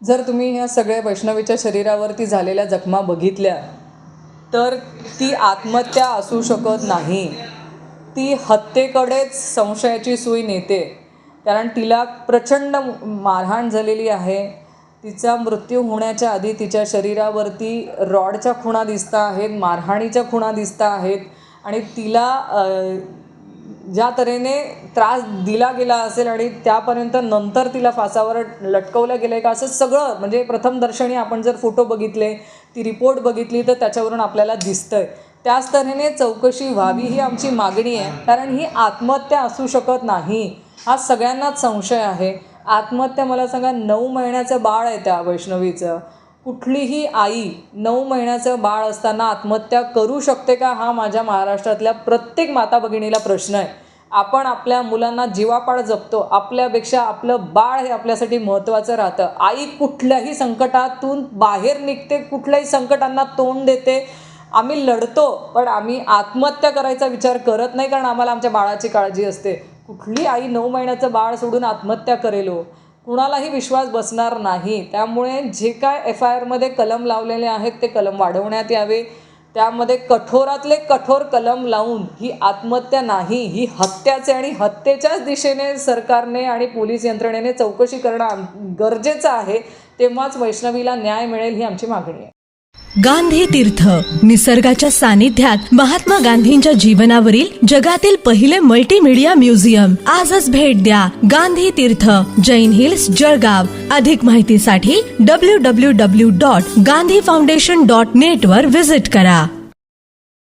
जर तुम्ही ह्या सगळ्या वैष्णवीच्या शरीरावरती झालेल्या जखमा बघितल्या तर ती आत्महत्या असू शकत नाही. ती हत्येकडेच संशयाची सुई नेते. कारण तिला प्रचंड मारहाण झालेली आहे. तिचा मृत्यू होण्याच्या आधी तिच्या शरीरावरती रॉडच्या खुणा दिसत आहेत, मारहाणीच्या खुणा दिसत आहेत आणि तिला ज्या तऱ्हेने त्रास दिला गेला असेल आणि त्यापर्यंत नंतर तिला फासावर लटकवलं गेलं आहे का असं सगळं म्हणजे प्रथमदर्शनी आपण जर फोटो बघितले, ती रिपोर्ट बघितली तर त्याच्यावरून आपल्याला दिसतं आहे. त्याच तऱ्हेने चौकशी व्हावी ही आमची मागणी आहे. कारण ही आत्महत्या असू शकत नाही हा सगळ्यांनाच संशय आहे. आत्महत्या मला सांगा 9 महिन्याचं बाळ आहे त्या वैष्णवीचं. कुठलीही आई 9 महिन्याचं बाळ असताना आत्महत्या करू शकते का हा माझ्या महाराष्ट्रातल्या प्रत्येक माता भगिनीला प्रश्न आहे. आपण आपल्या मुलांना जीवापाड जपतो, आपल्यापेक्षा आपलं बाळ हे आपल्यासाठी महत्त्वाचं राहतं. आई कुठल्याही संकटातून बाहेर निघते, कुठल्याही संकटांना तोंड देते. आम्ही लढतो पण आम्ही आत्महत्या करायचा विचार करत नाही कारण आम्हाला आमच्या बाळाची काळजी असते. कुठली आई 9 महिन्याचं बाळ सोडून आत्महत्या करेल हो? कुणालाही विश्वास बसणार नाही. त्यामुळे जे काय FIRमध्ये कलम लावलेले आहेत ते कलम वाढवण्यात यावे. त्यामध्ये कठोरातले कठोर कलम लावून ही आत्महत्या नाही, ही हत्याचे आणि हत्येच्याच दिशेने सरकारने आणि पोलीस यंत्रणेने चौकशी करणं गरजेचं आहे. तेव्हाच वैष्णवीला न्याय मिळेल ही आमची मागणी आहे. गांधी तीर्थ निसर्गाच्या सानिध्यात महात्मा गांधींच्या जीवनावरील जगातील पहिले मल्टीमीडिया म्युझियम. आजच भेट द्या. गांधी तीर्थ, जैन हिल्स, जळगाव. अधिक माहितीसाठी www.gandhifoundation.net वर व्हिजिट करा.